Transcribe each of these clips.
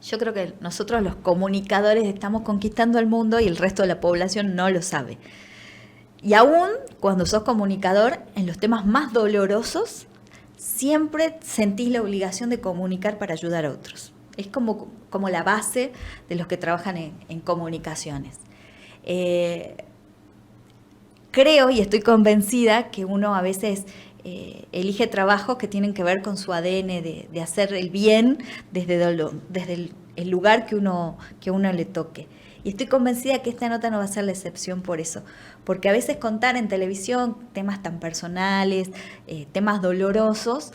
Yo creo que nosotros los comunicadores estamos conquistando el mundo y el resto de la población no lo sabe. Y aún cuando sos comunicador, en los temas más dolorosos, siempre sentís la obligación de comunicar para ayudar a otros. Es como la base de los que trabajan en comunicaciones. Creo y estoy convencida que uno a veces elige trabajos que tienen que ver con su ADN de hacer el bien desde el lugar que uno le toque. Y estoy convencida que esta nota no va a ser la excepción por eso. Porque a veces contar en televisión temas tan personales, temas dolorosos,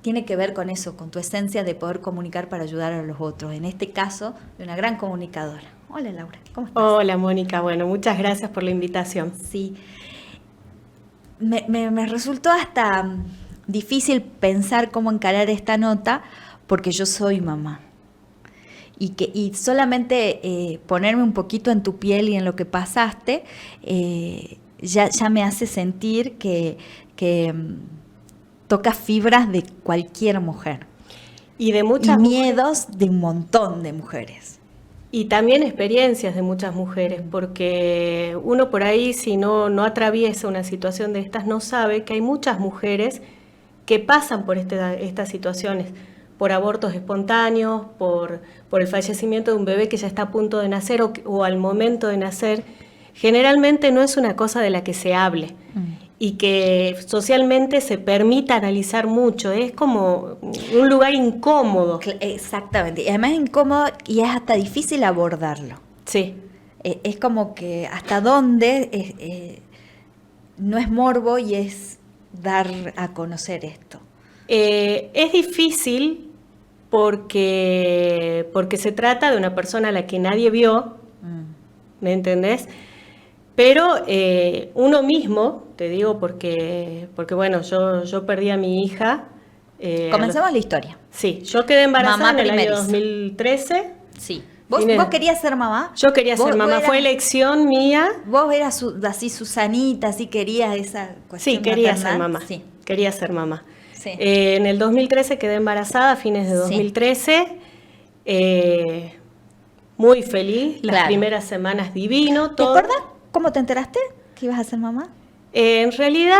tiene que ver con eso, con tu esencia de poder comunicar para ayudar a los otros. En este caso, de una gran comunicadora. Hola Laura, ¿cómo estás? Hola Mónica, bueno, muchas gracias por la invitación. Sí, me resultó hasta difícil pensar cómo encarar esta nota porque yo soy mamá. Y solamente ponerme un poquito en tu piel y en lo que pasaste, ya me hace sentir que toca fibras de cualquier mujer. Y de muchas miedos de un montón de mujeres. Y también experiencias de muchas mujeres, porque uno por ahí, si no atraviesa una situación de estas, no sabe que hay muchas mujeres que pasan por estas situaciones, por abortos espontáneos, por el fallecimiento de un bebé que ya está a punto de nacer o al momento de nacer. Generalmente no es una cosa de la que se hable y que socialmente se permita analizar mucho. Es como un lugar incómodo. Exactamente, y además es incómodo y es hasta difícil abordarlo. Sí. Es como que hasta dónde no es morbo y es dar a conocer esto. Es difícil porque se trata de una persona a la que nadie vio, ¿me entendés? Pero uno mismo, te digo porque bueno, yo perdí a mi hija. Comencemos la historia. Sí, yo quedé embarazada Mamá en el año primeriza. 2013. Sí. ¿Vos querías ser mamá? Yo quería ser mamá, fue elección mía. ¿Vos eras así Susanita, así querías esa cuestión Sí, quería maternal? ser mamá. Sí. Quería ser mamá. Sí. En el 2013 quedé embarazada, a fines de 2013. Muy feliz, las primeras semanas divino. ¿Te acuerdas cómo te enteraste que ibas a ser mamá? En realidad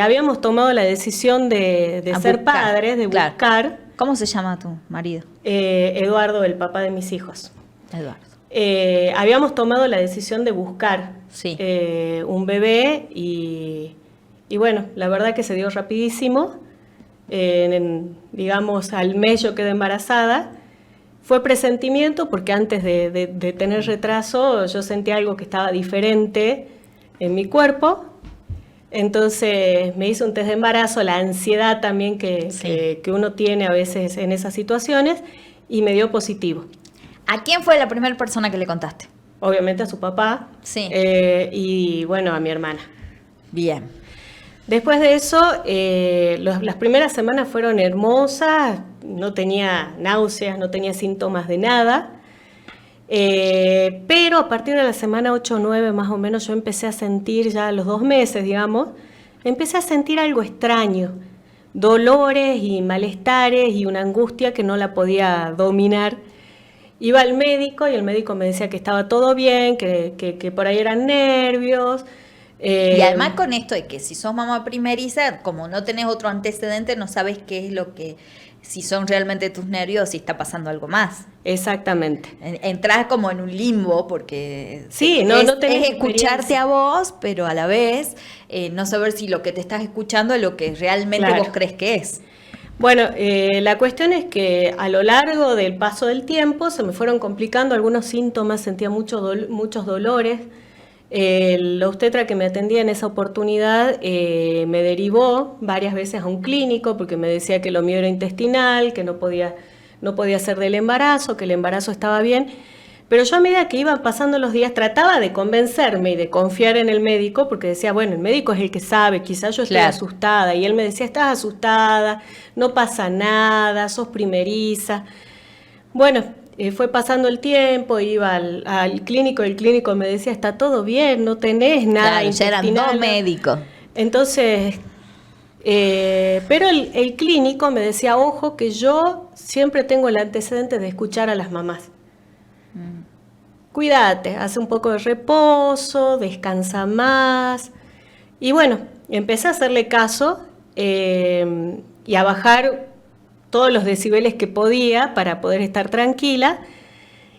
habíamos tomado la decisión de ser padres, de buscar. ¿Cómo se llama tu marido? Eduardo, el papá de mis hijos. Eduardo. Habíamos tomado la decisión de buscar un bebé y bueno, la verdad que se dio rapidísimo. Digamos, al mes yo quedé embarazada. Fue presentimiento porque antes de tener retraso yo sentí algo que estaba diferente en mi cuerpo. Entonces me hice un test de embarazo, la ansiedad también que uno tiene a veces en esas situaciones, y me dio positivo. ¿A quién fue la primera persona que le contaste? Obviamente a su papá. Sí. Y bueno, a mi hermana. Bien. Después de eso, las primeras semanas fueron hermosas, no tenía náuseas, no tenía síntomas de nada. Pero a partir de la semana 8 o 9 más o menos yo empecé a sentir, ya a los 2 meses, digamos, empecé a sentir algo extraño, dolores y malestares y una angustia que no la podía dominar. Iba al médico y el médico me decía que estaba todo bien, que por ahí eran nervios. Y además con esto de que si sos mamá primeriza, como no tenés otro antecedente, no sabes qué es lo que, si son realmente tus nervios, si está pasando algo más. Exactamente. Entrás como en un limbo porque no tenés es escucharte a vos, pero a la vez no saber si lo que te estás escuchando es lo que realmente vos crees que es. Bueno, la cuestión es que a lo largo del paso del tiempo se me fueron complicando algunos síntomas, sentía muchos dolores. La obstetra que me atendía en esa oportunidad me derivó varias veces a un clínico porque me decía que lo mío era intestinal, que no podía ser del embarazo, que el embarazo estaba bien. Pero yo a medida que iban pasando los días trataba de convencerme y de confiar en el médico porque decía, bueno, el médico es el que sabe, quizás yo estoy asustada. Y él me decía, estás asustada, no pasa nada, sos primeriza. Bueno, fue pasando el tiempo, iba al clínico, el clínico me decía, está todo bien, no tenés nada intestinal. Ya eran 2 médicos. Entonces, Pero el clínico me decía, ojo, que yo siempre tengo el antecedente de escuchar a las mamás. Cuídate, hace un poco de reposo, descansa más. Y bueno, empecé a hacerle caso y a bajar todos los decibeles que podía para poder estar tranquila.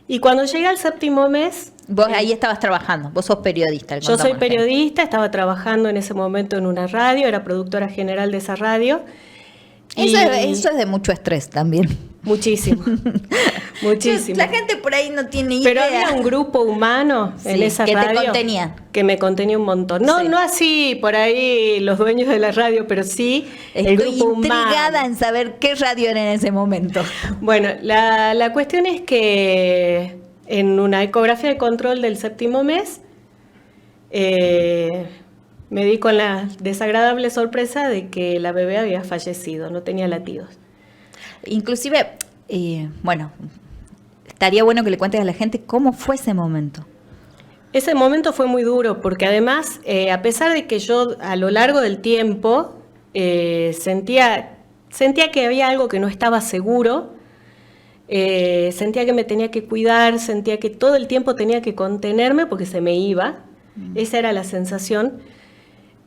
Y cuando llegué al 7º mes... Vos ahí estabas trabajando, vos sos periodista. Yo soy periodista, estaba trabajando en ese momento en una radio, era productora general de esa radio. Eso es de mucho estrés también. Muchísimo, muchísimo. La gente por ahí no tiene idea. Pero había un grupo humano en esa radio que te contenía. Que me contenía un montón. No, no así por ahí los dueños de la radio, pero sí el grupo humano. Estoy intrigada en saber qué radio era en ese momento. Bueno, la cuestión es que en una ecografía de control del 7º mes me di con la desagradable sorpresa de que la bebé había fallecido, no tenía latidos. Inclusive, bueno, estaría bueno que le cuentes a la gente cómo fue ese momento. Ese momento fue muy duro porque además, a pesar de que yo a lo largo del tiempo sentía que había algo que no estaba seguro, sentía que me tenía que cuidar, sentía que todo el tiempo tenía que contenerme porque se me iba. Esa era la sensación.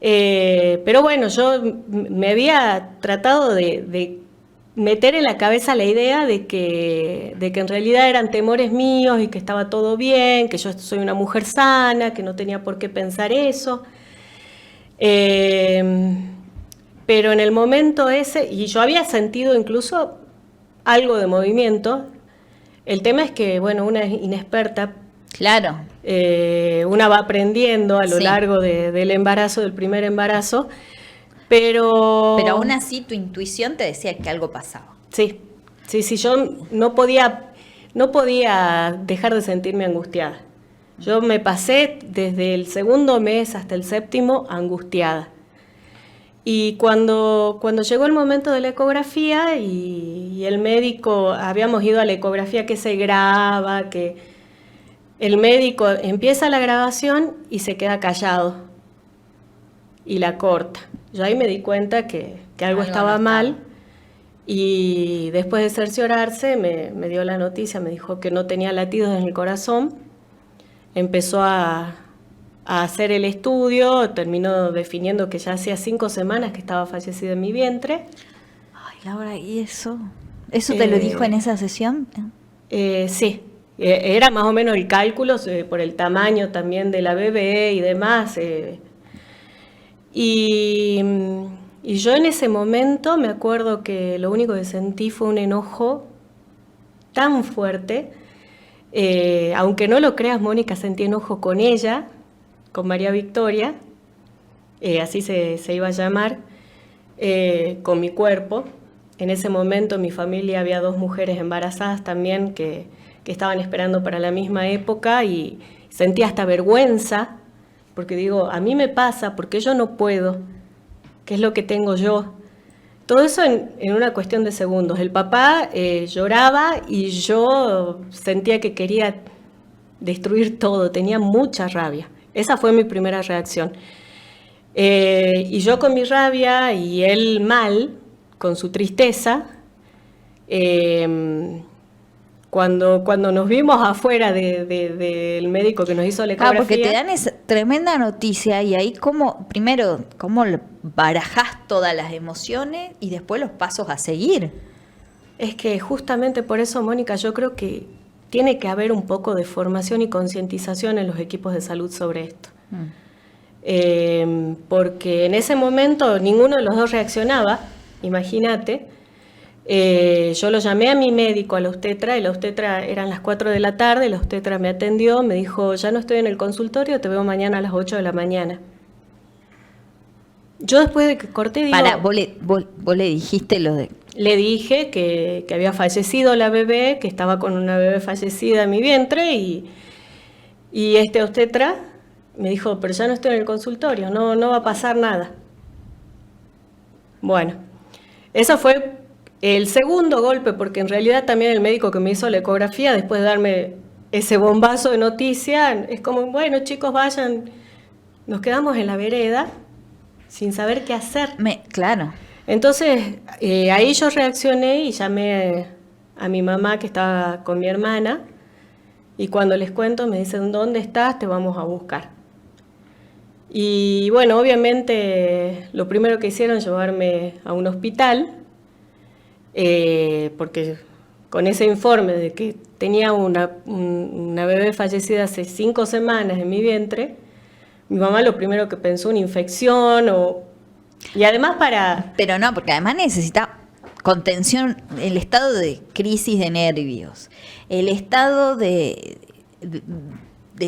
Pero bueno, yo me había tratado de meter en la cabeza la idea de que en realidad eran temores míos y que estaba todo bien, que yo soy una mujer sana, que no tenía por qué pensar eso. Pero en el momento ese, y yo había sentido incluso algo de movimiento, el tema es que, bueno, una es inexperta. Claro. Una va aprendiendo a lo largo del embarazo, del primer embarazo, pero aún así tu intuición te decía que algo pasaba. Sí, yo no podía dejar de sentirme angustiada. Yo me pasé desde el 2º mes hasta el 7º angustiada. Y cuando llegó el momento de la ecografía y el médico, habíamos ido a la ecografía que se graba, que el médico empieza la grabación y se queda callado y la corta. Yo ahí me di cuenta que algo estaba mal y después de cerciorarse me dio la noticia, me dijo que no tenía latidos en el corazón. Empezó a hacer el estudio, terminó definiendo que ya hacía 5 semanas que estaba fallecida en mi vientre. Ay, Laura, ¿y eso? ¿Eso te lo dijo en esa sesión? Sí. Era más o menos el cálculo por el tamaño también de la bebé y demás. Y yo en ese momento me acuerdo que lo único que sentí fue un enojo tan fuerte. Aunque no lo creas, Mónica, sentí enojo con ella, con María Victoria, así se iba a llamar, con mi cuerpo. En ese momento en mi familia había 2 mujeres embarazadas también que estaban esperando para la misma época y sentí hasta vergüenza, porque digo, a mí me pasa, porque yo no puedo, ¿qué es lo que tengo yo? Todo eso en una cuestión de segundos. El papá lloraba y yo sentía que quería destruir todo, tenía mucha rabia. Esa fue mi primera reacción. Y yo con mi rabia y él mal, con su tristeza, cuando nos vimos afuera del médico que nos hizo la ecografía... porque te dan esa tremenda noticia y ahí primero, cómo barajás todas las emociones y después los pasos a seguir. Es que justamente por eso, Mónica, yo creo que tiene que haber un poco de formación y concientización en los equipos de salud sobre esto. Porque en ese momento ninguno de los dos reaccionaba, imagínate. Yo lo llamé a mi médico, a la obstetra, y la obstetra eran las 4 de la tarde, la obstetra me atendió, me dijo, ya no estoy en el consultorio, te veo mañana a las 8 de la mañana. Yo después de que corté, digo... ¿Vos le dijiste lo de...? Le dije que había fallecido la bebé, que estaba con una bebé fallecida en mi vientre, y obstetra me dijo, pero ya no estoy en el consultorio, no va a pasar nada. Bueno, eso fue el segundo golpe, porque en realidad también el médico que me hizo la ecografía, después de darme ese bombazo de noticia, es como, bueno, chicos, vayan, nos quedamos en la vereda, sin saber qué hacer. Claro. Entonces, ahí yo reaccioné y llamé a mi mamá que estaba con mi hermana, y cuando les cuento me dicen, ¿dónde estás? Te vamos a buscar. Y bueno, obviamente lo primero que hicieron llevarme a un hospital, porque con ese informe de que tenía una bebé fallecida hace 5 semanas en mi vientre, mi mamá lo primero que pensó, una infección y además Pero no, porque además necesita contención, el estado de crisis de nervios, el estado de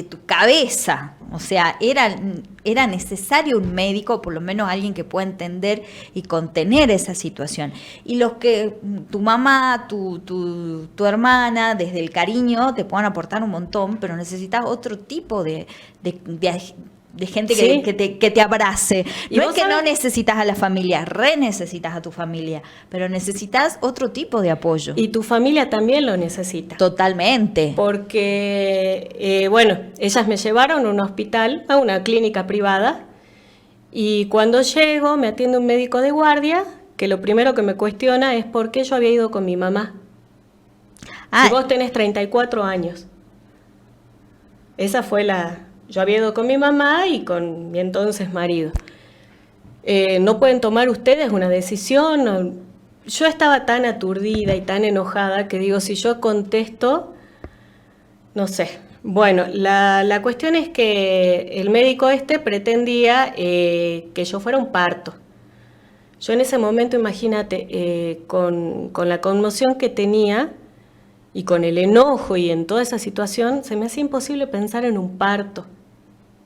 tu cabeza. O sea, era necesario un médico, por lo menos alguien que pueda entender y contener esa situación. Y los que tu mamá, tu hermana, desde el cariño, te puedan aportar un montón, pero necesitas otro tipo de gente Sí. que te abrace. ¿Y No es vos que sabés? no necesitas a la familia, necesitas a tu familia, pero necesitas otro tipo de apoyo. Y tu familia también lo necesita. Totalmente. Porque, bueno, ellas me llevaron a un hospital, a una clínica privada, y cuando llego me atiende un médico de guardia, que lo primero que me cuestiona es por qué yo había ido con mi mamá. Ah, Si vos tenés 34 años. Esa fue Yo había ido con mi mamá y con mi entonces marido. ¿No pueden tomar ustedes una decisión? Yo estaba tan aturdida y tan enojada que digo, si yo contesto, no sé. Bueno, la cuestión es que el médico pretendía que yo fuera un parto. Yo en ese momento, imagínate, con la conmoción que tenía y con el enojo y en toda esa situación, se me hacía imposible pensar en un parto.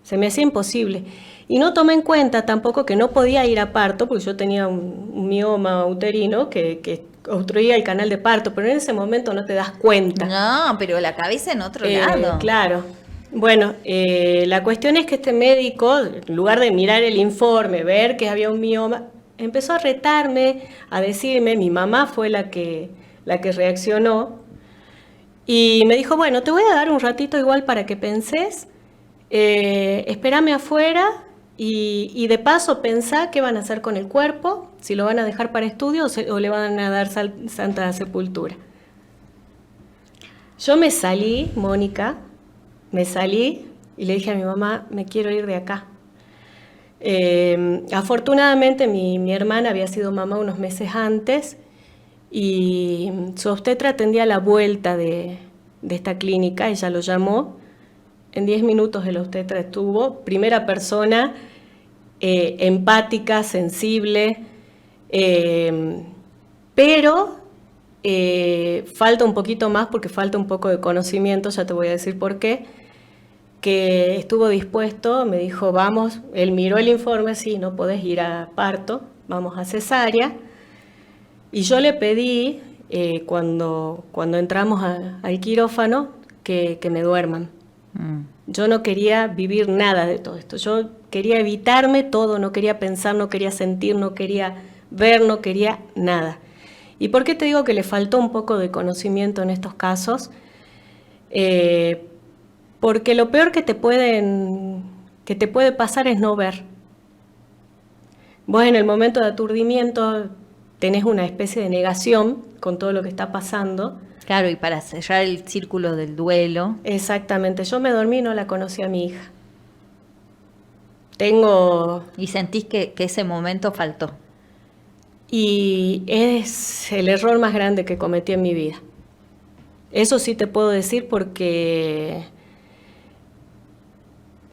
Se me hacía imposible. Y no tomé en cuenta tampoco que no podía ir a parto, porque yo tenía un mioma uterino que obstruía el canal de parto, pero en ese momento no te das cuenta. no, pero la cabeza en otro lado. Claro. Bueno, la cuestión es que este médico, en lugar de mirar el informe, ver que había un mioma, empezó a retarme, a decirme, mi mamá fue la que reaccionó, y me dijo, bueno, te voy a dar un ratito igual para que penses, espérame afuera y de paso pensá qué van a hacer con el cuerpo, si lo van a dejar para estudio o le van a dar santa sepultura. Yo me salí, Mónica, me salí y le dije a mi mamá, me quiero ir de acá. Afortunadamente mi hermana había sido mamá unos meses antes y su obstetra atendía a la vuelta de esta clínica, ella lo llamó. En 10 minutos el obstetra estuvo, primera persona, empática, sensible, pero falta un poquito más porque falta un poco de conocimiento, ya te voy a decir por qué, que estuvo dispuesto, me dijo, vamos, él miró el informe, sí, no podés ir a parto, vamos a cesárea, y yo le pedí, cuando entramos al quirófano, que me duerman. Yo no quería vivir nada de todo esto, yo quería evitarme todo, no quería pensar, no quería sentir, no quería ver, no quería nada. ¿Y por qué te digo que le faltó un poco de conocimiento en estos casos? Porque lo peor que te puede pasar es no ver. Vos en el momento de aturdimiento tenés una especie de negación con todo lo que está pasando. Claro, y para cerrar el círculo del duelo. Exactamente, yo me dormí y no la conocí a mi hija. Y sentís que ese momento faltó. Y es el error más grande que cometí en mi vida. Eso sí te puedo decir porque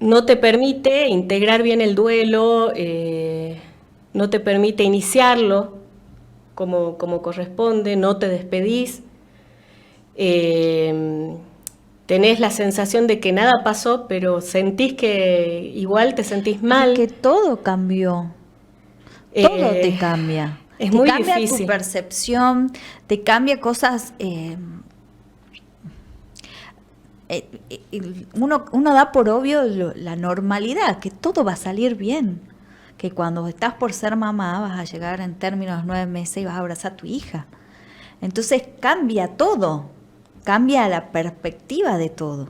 no te permite integrar bien el duelo, no te permite iniciarlo como corresponde, no te despedís. Tenés la sensación de que nada pasó, pero sentís que igual te sentís mal. Que todo cambió. Todo te cambia. Es te muy cambia difícil. Tu percepción, te cambia cosas. Uno da por obvio la normalidad, que todo va a salir bien. Que cuando estás por ser mamá vas a llegar en términos de 9 meses y vas a abrazar a tu hija. Entonces cambia todo. Cambia la perspectiva de todo.